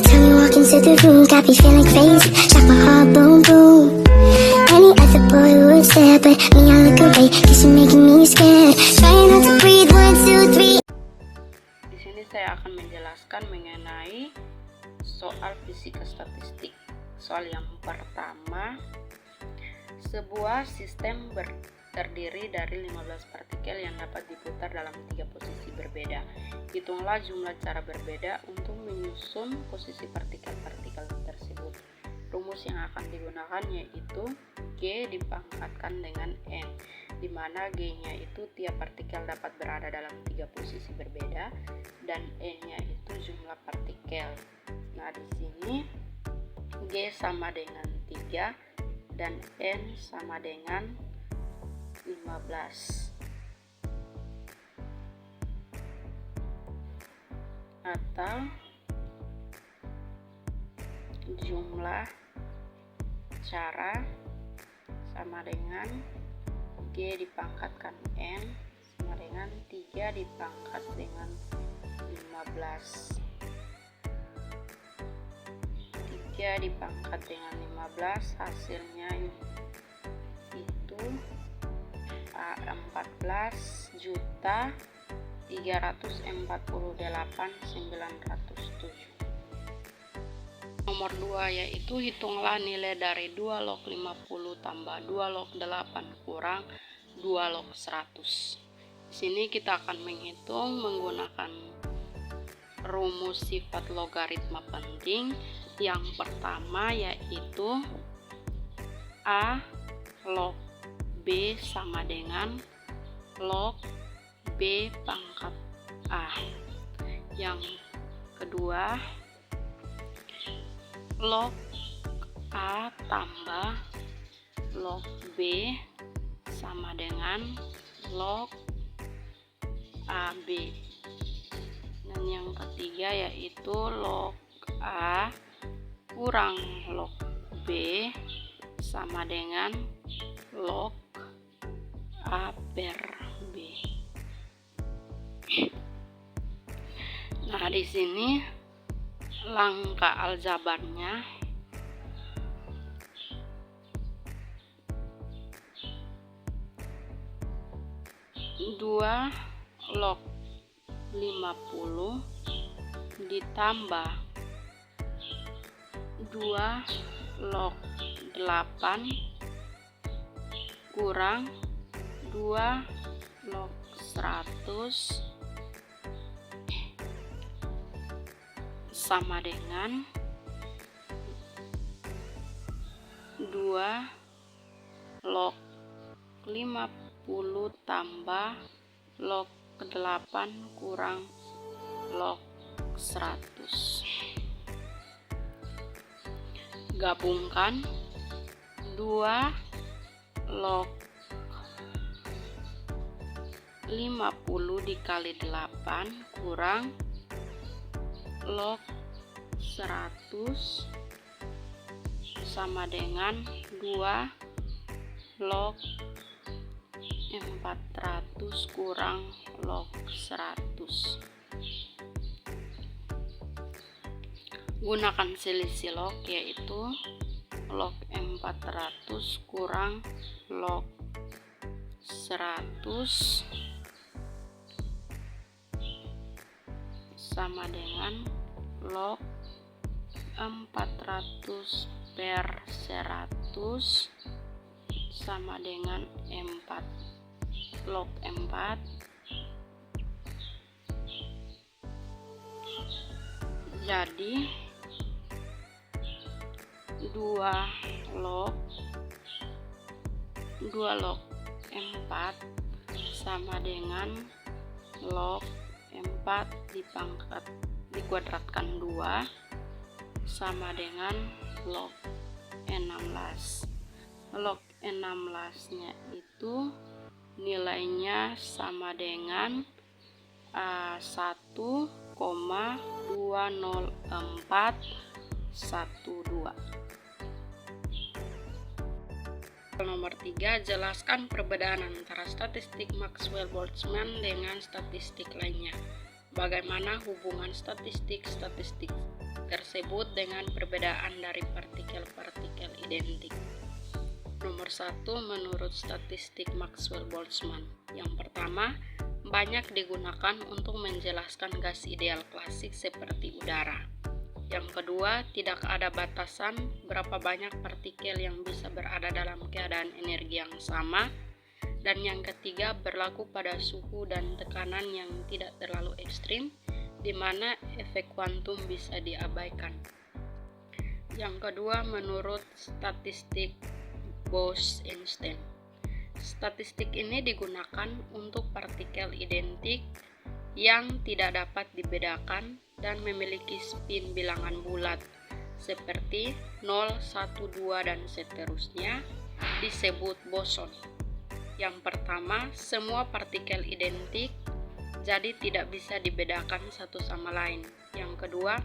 time you walk into the room, got me feeling crazy, shot my heart boom boom. Any other boy would stare, but me I look away, cause you're making me scared. Trying not to breathe, 1, 2, 3. Di sini saya akan menjelaskan mengenai soal fisika statistik. Soal yang pertama, sebuah sistem terdiri dari 15 partikel yang dapat diputar dalam 3 posisi berbeda. Hitunglah jumlah cara berbeda untuk menyusun posisi partikel-partikel tersebut. Rumus yang akan digunakan yaitu G dipangkatkan dengan N, di mana G-nya itu tiap partikel dapat berada dalam 3 posisi berbeda dan N-nya itu jumlah partikel. Nah, di sini G sama dengan 3 dan N sama dengan 15. Atau jumlah cara sama dengan G dipangkatkan N sama dengan 3 dipangkat dengan 15. 3 dipangkat dengan 15 hasilnya itu 14.348.907. Nomor 2 yaitu hitunglah nilai dari 2 log 50 tambah 2 log 8 kurang 2 log 100. Di sini kita akan menghitung menggunakan rumus sifat logaritma penting. Yang pertama yaitu A log B sama dengan log B pangkat A. Yang kedua, log A tambah log B sama dengan log AB. Dan yang ketiga yaitu log A kurang log B sama dengan log A per B. Nah, di sini langkah aljabarnya dua log 50 ditambah 2 log 8 kurang 2 log 100 sama dengan 2 log 50 tambah log 8 kurang log 100. Gabungkan 2 log 50 dikali 8 kurang log 100 sama dengan 2 log 400 kurang log 100. Gunakan selisih log yaitu log 400 kurang log 100 sama dengan log 400 per 100 sama dengan 4 log 4. Jadi 2 log 4 sama dengan log 4 dikuadratkan 2 sama dengan log 16. Log 16 nya itu nilainya sama dengan 1,20412. Nomor 3, jelaskan perbedaan antara statistik Maxwell-Boltzmann dengan statistik lainnya. bagaimana hubungan statistik tersebut dengan perbedaan dari partikel-partikel identik. Nomor 1, menurut statistik Maxwell-Boltzmann. Yang pertama, banyak digunakan untuk menjelaskan gas ideal klasik seperti udara. Yang kedua, tidak ada batasan berapa banyak partikel yang bisa berada dalam keadaan energi yang sama. Dan yang ketiga, berlaku pada suhu dan tekanan yang tidak terlalu ekstrim, di mana efek kuantum bisa diabaikan. Yang kedua, menurut statistik Bose-Einstein. Statistik ini digunakan untuk partikel identik yang tidak dapat dibedakan dan memiliki spin bilangan bulat seperti 0, 1, 2, dan seterusnya disebut boson. Yang pertama, semua partikel identik, jadi tidak bisa dibedakan satu sama lain. Yang kedua,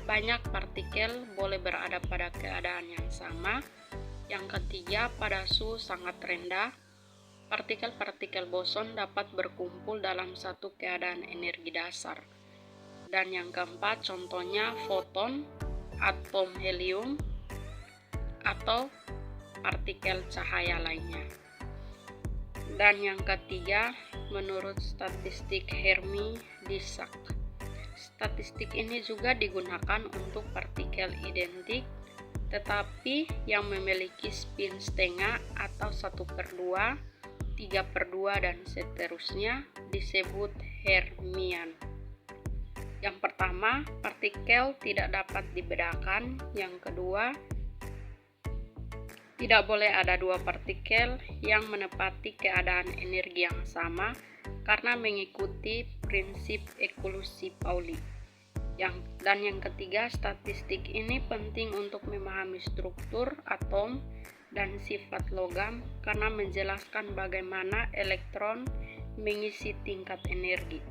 banyak partikel boleh berada pada keadaan yang sama. Yang ketiga, pada suhu sangat rendah, partikel-partikel boson dapat berkumpul dalam satu keadaan energi dasar. Dan yang keempat, contohnya foton, atom helium, atau partikel cahaya lainnya. Dan yang ketiga, menurut statistik Hermi-Dirac. Statistik ini juga digunakan untuk partikel identik, tetapi yang memiliki spin setengah atau 1/2, 3/2, dan seterusnya disebut Hermian. Yang pertama, partikel tidak dapat dibedakan. Yang kedua, tidak boleh ada dua partikel yang menepati keadaan energi yang sama karena mengikuti prinsip eksklusi Pauli. Dan yang ketiga, statistik ini penting untuk memahami struktur atom dan sifat logam karena menjelaskan bagaimana elektron mengisi tingkat energi.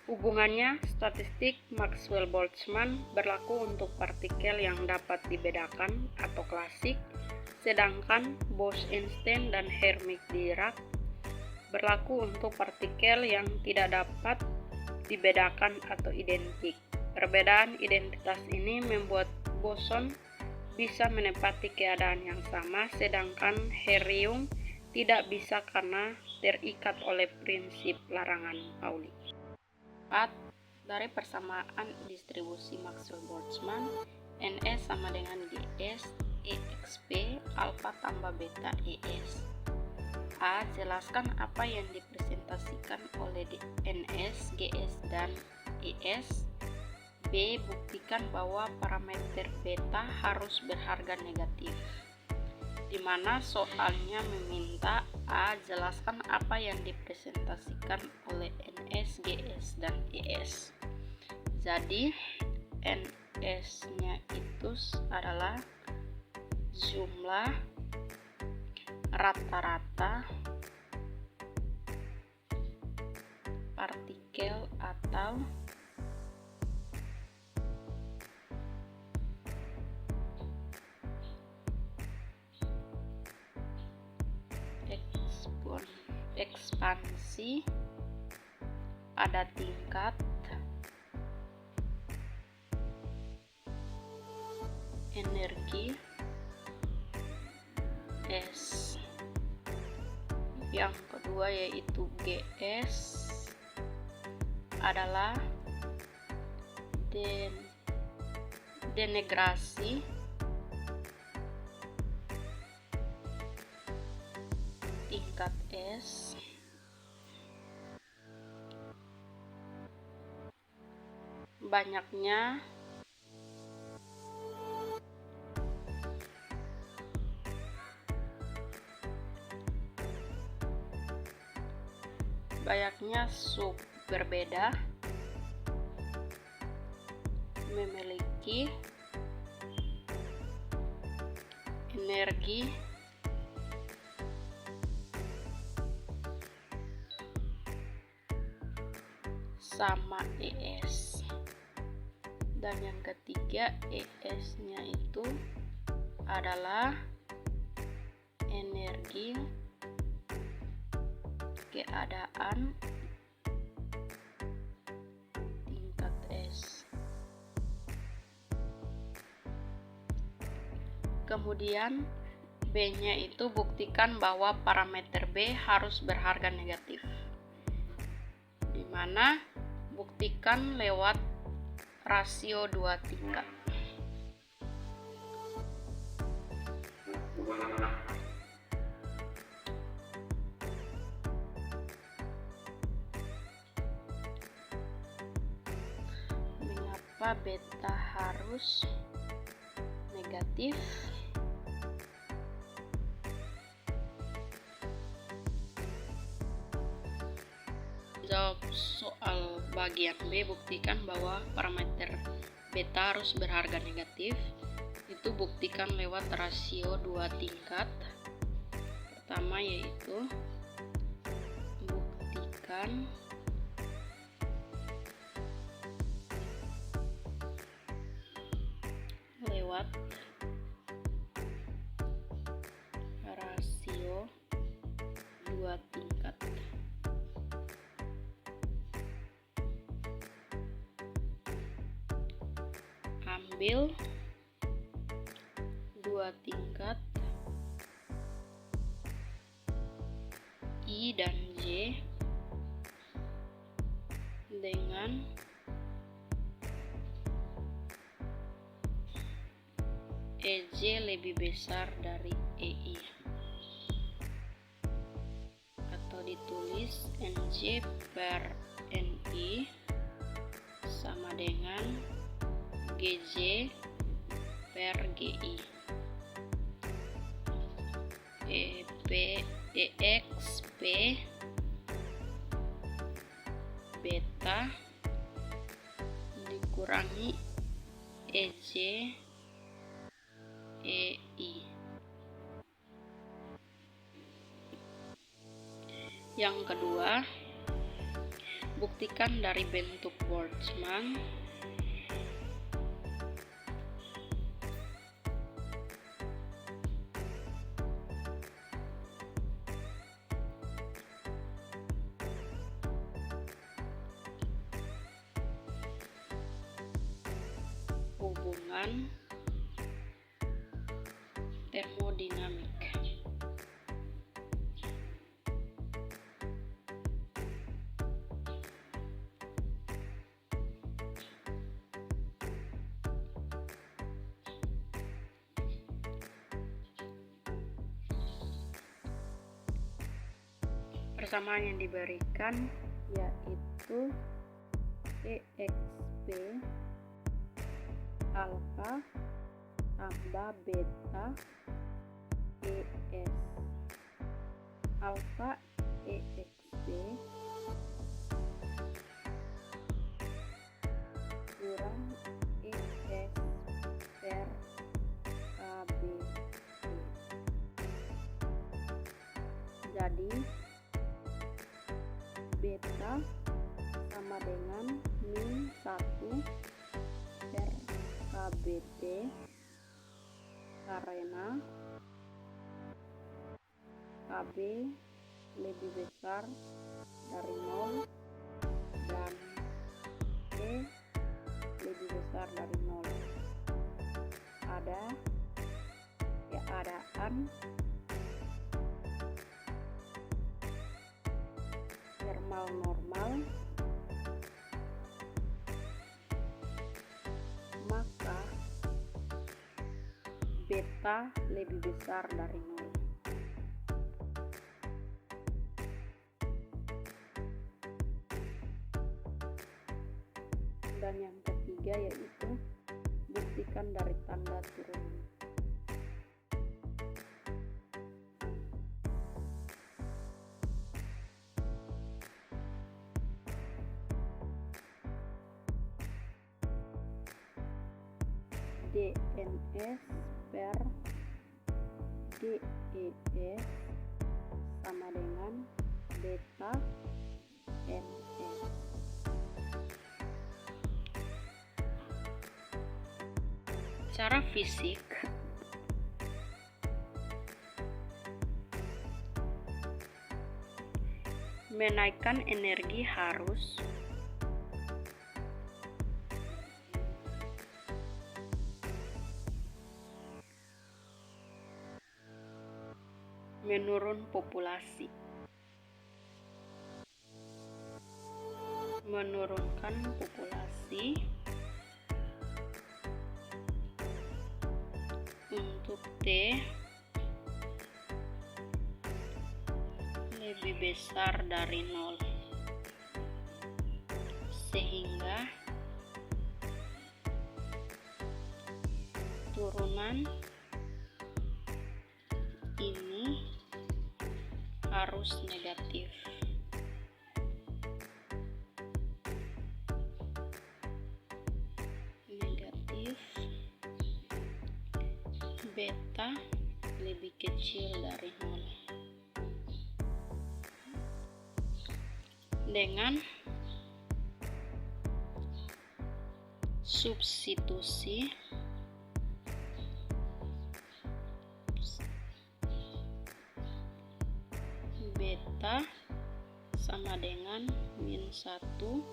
Hubungannya, statistik Maxwell-Boltzmann berlaku untuk partikel yang dapat dibedakan atau klasik, sedangkan Bose-Einstein dan Hermi-Dirac berlaku untuk partikel yang tidak dapat dibedakan atau identik. Perbedaan identitas ini membuat boson bisa menepati keadaan yang sama, sedangkan helium tidak bisa karena terikat oleh prinsip larangan Pauli. 4. Dari persamaan distribusi Maxwell-Boltzmann, NS sama dengan GS EXP alfa tambah beta ES. A. Jelaskan apa yang dipresentasikan oleh NS, GS, dan ES. B. Buktikan bahwa parameter beta harus berharga negatif, di mana soalnya meminta A. Jelaskan apa yang dipresentasikan oleh NS, GS, dan ES. Jadi NS-nya itu adalah jumlah rata-rata partikel atau ekspansi pada tingkat energi S. Yang kedua yaitu GS adalah denegrasi tingkat S banyaknya sub berbeda memiliki energi sama ES. Dan yang ketiga, ES-nya itu adalah energi keadaan Kemudian B-nya itu buktikan bahwa parameter B harus berharga negatif. Di mana buktikan lewat rasio 2 tingkat. Mengapa beta harus negatif? Jawab soal bagian B, buktikan bahwa parameter beta harus berharga negatif. Itu buktikan lewat rasio 2 tingkat. Pertama yaitu buktikan lewat rasio 2 tingkat. Ambil 2 tingkat I dan J dengan EJ lebih besar dari EI, atau ditulis NJ per NI sama dengan GJ per GI. EXP beta dikurangi EJ EI. Yang kedua, buktikan dari bentuk Boltzmann. Hubungan termodinamik. Persamaan yang diberikan yaitu EXP alfa tambah beta ES. Alfa EXP kurang ES per KB. Jadi beta sama dengan min 1 per KBT karena KB lebih besar dari 0 dan E lebih besar dari 0. Ada keadaan thermal normal, maka beta lebih besar dari 0. Dan yang ketiga yaitu buktikan dari tanda turunan. DNS per DES sama dengan beta NS. Secara fisik, menaikkan energi harus menurun populasi. Menurunkan populasi. Untuk T lebih besar dari 0, sehingga turunan ini harus negatif. Beta lebih kecil dari 0. Dengan substitusi beta sama dengan -1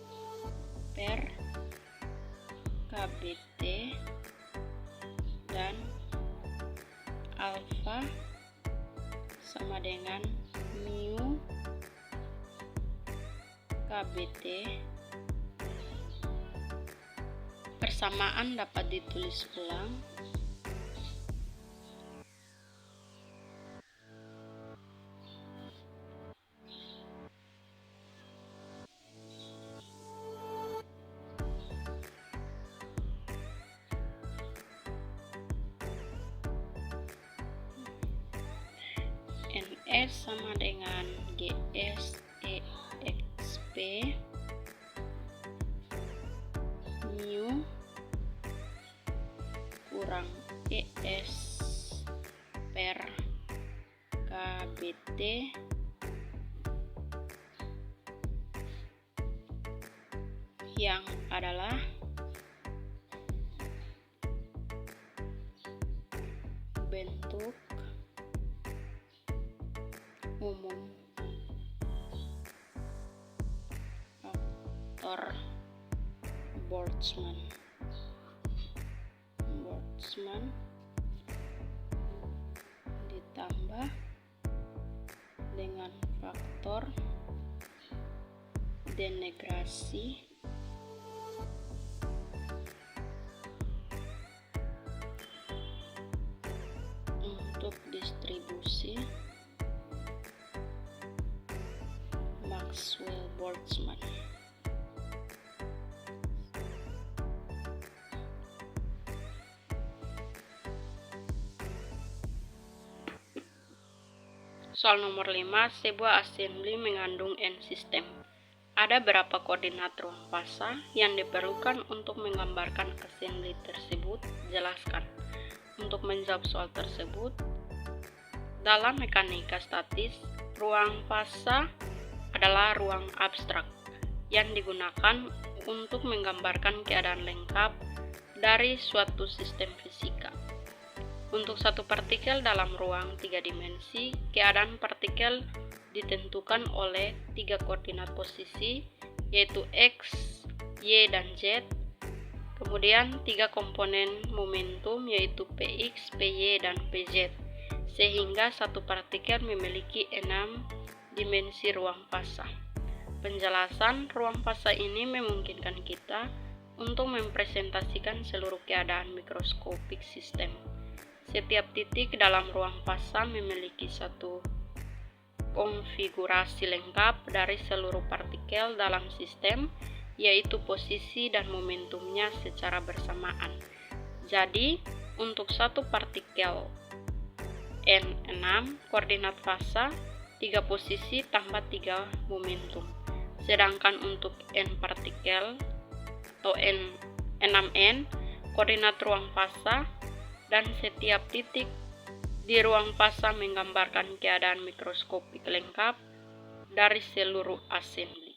per KBT dan alfa sama dengan mu KBT. Persamaan dapat ditulis ulang. NS sama dengan GS EXP mu kurang ES per KBT yang adalah bentuk umum faktor Boltzmann ditambah dengan faktor denegrasi untuk distribusi Maxwell-Boltzmann. Soal nomor 5, sebuah assembly mengandung n sistem. Ada berapa koordinat ruang fasa yang diperlukan untuk menggambarkan assembly tersebut? Jelaskan. Untuk menjawab soal tersebut, dalam mekanika statis, ruang fasa adalah ruang abstrak yang digunakan untuk menggambarkan keadaan lengkap dari suatu sistem fisika. Untuk satu partikel dalam ruang 3 dimensi, keadaan partikel ditentukan oleh 3 koordinat posisi, yaitu X, Y, dan Z. Kemudian 3 komponen momentum, yaitu Px, Py, dan Pz. Sehingga satu partikel memiliki 6 dimensi ruang fasa. Penjelasan ruang fasa ini memungkinkan kita untuk mempresentasikan seluruh keadaan mikroskopik sistem. Setiap titik dalam ruang fasa memiliki satu konfigurasi lengkap dari seluruh partikel dalam sistem, yaitu posisi dan momentumnya secara bersamaan. Jadi, untuk satu partikel N6, koordinat fasa 3 posisi tambah 3 momentum. Sedangkan untuk N partikel atau N6N, koordinat ruang fasa dan setiap titik di ruang fasa menggambarkan keadaan mikroskopik lengkap dari seluruh assembly.